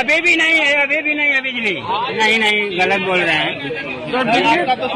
अभी भी नहीं है, अभी भी नहीं है बिजली। नहीं नहीं, गलत बोल रहे हैं। तो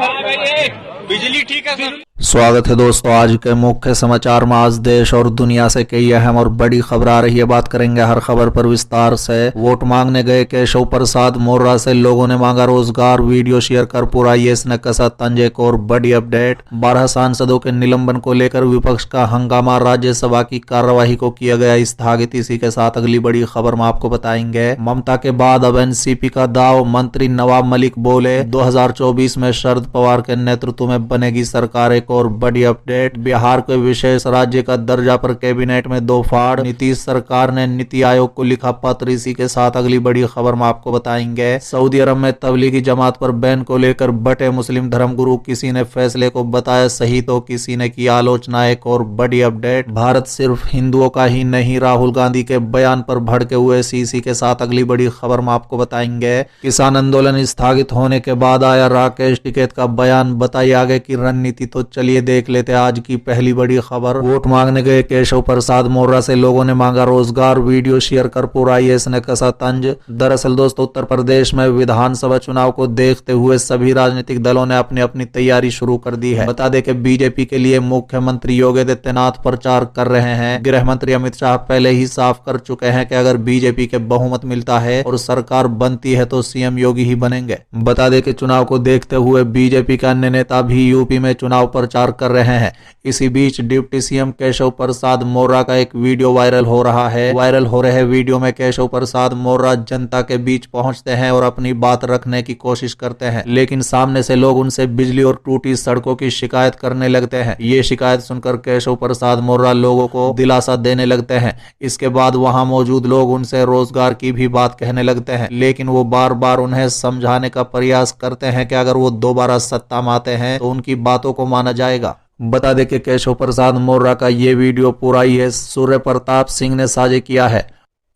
बिजली ठीक है सर। स्वागत है दोस्तों, आज के मुख्य समाचार में आज देश और दुनिया से कई अहम और बड़ी खबर आ रही है। बात करेंगे हर खबर पर विस्तार से। वोट मांगने गए केशव प्रसाद मौर्य से लोगों ने मांगा रोजगार, वीडियो शेयर कर पूरा IAS ने कसा तंज। एक और बड़ी अपडेट, 12 सांसदों के निलंबन को लेकर विपक्ष का हंगामा, राज्यसभा की कार्यवाही को किया गया स्थगित। इसी के साथ अगली बड़ी खबर में आपको बताएंगे। ममता के बाद अब NCP का दाव, मंत्री नवाब मलिक बोले 2024 में शरद पवार के नेतृत्व में बनेगी सरकार। एक और बड़ी अपडेट, बिहार को विशेष राज्य का दर्जा पर कैबिनेट में 2 फाड़, नीतीश सरकार ने नीति आयोग को लिखा पत्र। इसी के साथ अगली बड़ी खबर में आपको बताएंगे। सऊदी अरब में तबलीगी जमात पर बैन को लेकर बटे मुस्लिम धर्मगुरु, किसी ने फैसले को बताया सही तो किसी ने की आलोचना। एक और बड़ी अपडेट, भारत सिर्फ हिंदुओं का ही नहीं, राहुल गांधी के बयान पर भड़के हुए। इसी के साथ अगली बड़ी खबर में आपको बताएंगे। किसान आंदोलन स्थगित होने के बाद आया राकेश टिकैत का बयान, बताइए आगे की रणनीति। तो चलिए देख लेते हैं आज की पहली बड़ी खबर। वोट मांगने गए केशव प्रसाद मौर्य से लोगों ने मांगा रोजगार, वीडियो शेयर कर पूरा IAS ने कसा तंज। दरअसल दोस्तों, उत्तर प्रदेश में विधानसभा चुनाव को देखते हुए सभी राजनीतिक दलों ने अपनी अपनी तैयारी शुरू कर दी है। बता दें कि बीजेपी के लिए मुख्यमंत्री योगी आदित्यनाथ प्रचार कर रहे हैं। गृह मंत्री अमित शाह पहले ही साफ कर चुके हैं कि अगर बीजेपी के बहुमत मिलता है और सरकार बनती है तो CM योगी ही बनेंगे। बता दें कि चुनाव को देखते हुए बीजेपी के अन्य नेता भी यूपी में चुनाव प्रचार कर रहे हैं। इसी बीच डिप्टी CM केशव प्रसाद मौर्य का एक वीडियो वायरल हो रहा है। वायरल हो रहे वीडियो में केशव प्रसाद मौर्य जनता के बीच पहुंचते हैं और अपनी बात रखने की कोशिश करते हैं, लेकिन सामने से लोग उनसे बिजली और टूटी सड़कों की शिकायत करने लगते हैं। ये शिकायत सुनकर केशव प्रसाद मौर्य लोगों को दिलासा देने लगते हैं। इसके बाद वहां मौजूद लोग उनसे रोजगार की भी बात कहने लगते हैं, लेकिन वो बार बार उन्हें समझाने का प्रयास करते हैं कि अगर वो दोबारा सत्ता में आते हैं तो उनकी बातों को माना जाएगा। बता दें कि केशव प्रसाद मौर्य का ये वीडियो पूरा IAS सूर्य प्रताप सिंह ने साझा किया है।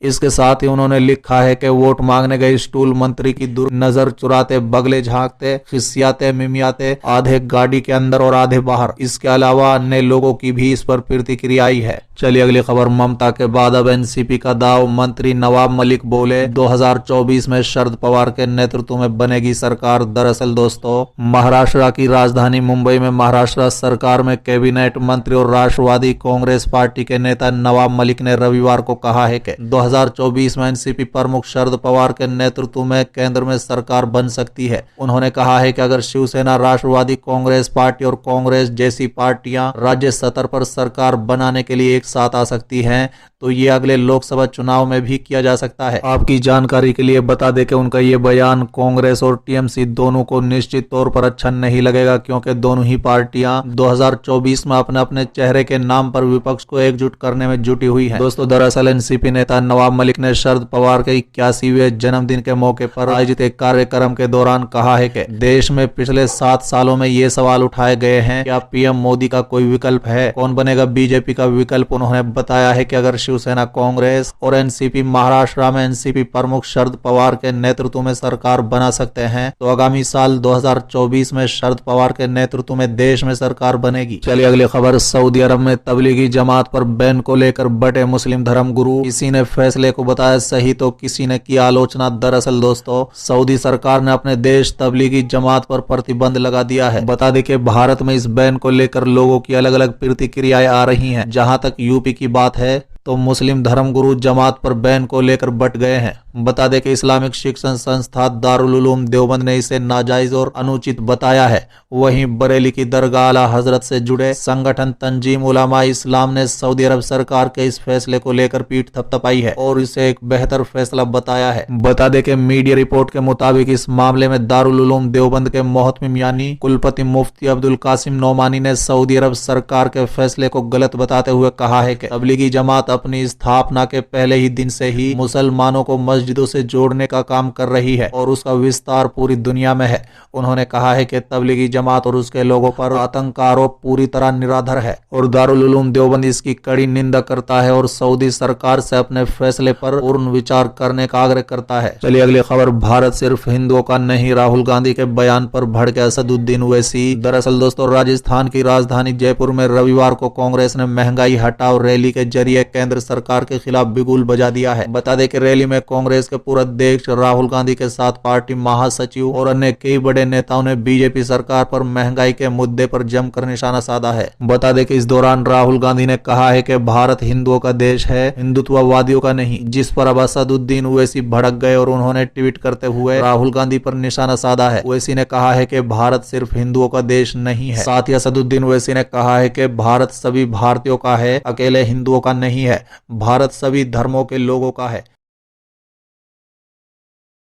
इसके साथ ही उन्होंने लिखा है कि वोट मांगने गए स्टूल मंत्री की दूर नजर चुराते, बगले झांकते, खिसियाते, मिमियाते, आधे गाड़ी के अंदर और आधे बाहर। इसके अलावा अन्य लोगों की भी इस पर प्रतिक्रिया आई है। चलिए अगली खबर, ममता के बाद अब NCP का दाव, मंत्री नवाब मलिक बोले 2024 में शरद पवार के नेतृत्व में बनेगी सरकार। दरअसल दोस्तों, महाराष्ट्र की राजधानी मुंबई में महाराष्ट्र सरकार में कैबिनेट मंत्री और राष्ट्रवादी कांग्रेस पार्टी के नेता नवाब मलिक ने रविवार को कहा है कि 2024 में NCP प्रमुख शरद पवार के नेतृत्व में केंद्र में सरकार बन सकती है। उन्होंने कहा है कि अगर शिवसेना, राष्ट्रवादी कांग्रेस पार्टी और कांग्रेस जैसी पार्टियां राज्य स्तर पर सरकार बनाने के लिए एक साथ आ सकती हैं तो ये अगले लोकसभा चुनाव में भी किया जा सकता है। आपकी जानकारी के लिए बता दें कि उनका ये बयान कांग्रेस और TMC दोनों को निश्चित तौर पर अच्छा नहीं लगेगा, क्योंकि दोनों ही पार्टियां 2024 में अपने अपने चेहरे के नाम पर विपक्ष को एकजुट करने में जुटी हुई है। दोस्तों, दरअसल NCP नेता नवाब मलिक ने शरद पवार के 81वें जन्मदिन के मौके पर आयोजित एक कार्यक्रम के दौरान कहा है कि देश में पिछले 7 सालों में ये सवाल उठाए गए हैं, क्या PM मोदी का कोई विकल्प है, कौन बनेगा बीजेपी का विकल्प। उन्होंने बताया है कि अगर शिवसेना, कांग्रेस और NCP महाराष्ट्र में NCP प्रमुख शरद पवार के नेतृत्व में सरकार बना सकते हैं तो आगामी साल 2024 में शरद पवार के नेतृत्व में देश में सरकार बनेगी। चलिए अगली खबर, सऊदी अरब में तबलीगी जमात पर बैन को लेकर बटे मुस्लिम धर्मगुरु, किसी ने फैसले को बताया सही तो किसी ने की आलोचना। दरअसल दोस्तों, सऊदी सरकार ने अपने देश तबलीगी जमात पर प्रतिबंध लगा दिया है। बता दें कि भारत में इस बैन को लेकर लोगों की अलग अलग प्रतिक्रियाएं आ रही हैं। जहां तक यूपी की बात है तो मुस्लिम धर्मगुरु जमात पर बैन को लेकर बट गए हैं। बता दें कि इस्लामिक शिक्षण संस्था दारुल उलूम देवबंद ने इसे नाजायज और अनुचित बताया है। वहीं बरेली की दरगाह आला हजरत से जुड़े संगठन तंजीम उलमा इस्लाम ने सऊदी अरब सरकार के इस फैसले को लेकर पीठ थपथपाई है और इसे एक बेहतर फैसला बताया है। बता दें कि मीडिया रिपोर्ट के मुताबिक इस मामले में दारुल उलूम देवबंद के मोहतमिम यानी कुलपति मुफ्ती अब्दुल कासिम नोमानी ने सऊदी अरब सरकार के फैसले को गलत बताते हुए कहा है कि तबलीगी जमात अपनी स्थापना के पहले ही दिन से ही मुसलमानों को मस्जिदों से जोड़ने का काम कर रही है और उसका विस्तार पूरी दुनिया में है। उन्होंने कहा है कि तबलीगी जमात और उसके लोगों पर आतंक का आरोप पूरी तरह निराधार है और दारुल उलूम देवबंद इसकी कड़ी निंदा करता है और सऊदी सरकार से अपने फैसले पर पूर्ण विचार करने का आग्रह करता है। चलिए अगली खबर, भारत सिर्फ हिंदुओं का नहीं, राहुल गांधी के बयान पर भड़के असदुद्दीन ओवैसी। दरअसल दोस्तों, राजस्थान की राजधानी जयपुर में रविवार को कांग्रेस ने महंगाई हटाओ रैली के जरिए केंद्र सरकार के खिलाफ बिगुल बजा दिया है। बता दें कि रैली में कांग्रेस कांग्रेस के पूर्व अध्यक्ष राहुल गांधी के साथ पार्टी महासचिव और अन्य कई बड़े नेताओं ने बीजेपी सरकार पर महंगाई के मुद्दे पर जमकर निशाना साधा है। बता दें कि इस दौरान राहुल गांधी ने कहा है कि भारत हिंदुओं का देश है, हिंदुत्ववादियों का नहीं, जिस पर अब असदुद्दीन ओवैसी भड़क गए और उन्होंने ट्वीट करते हुए राहुल गांधी पर निशाना साधा है। ओवैसी ने कहा है कि भारत सिर्फ हिंदुओं का देश नहीं है। साथ ही असदुद्दीन ओवैसी ने कहा है कि भारत सभी भारतीयों का है, अकेले हिंदुओं का नहीं है। भारत सभी धर्मों के लोगों का है।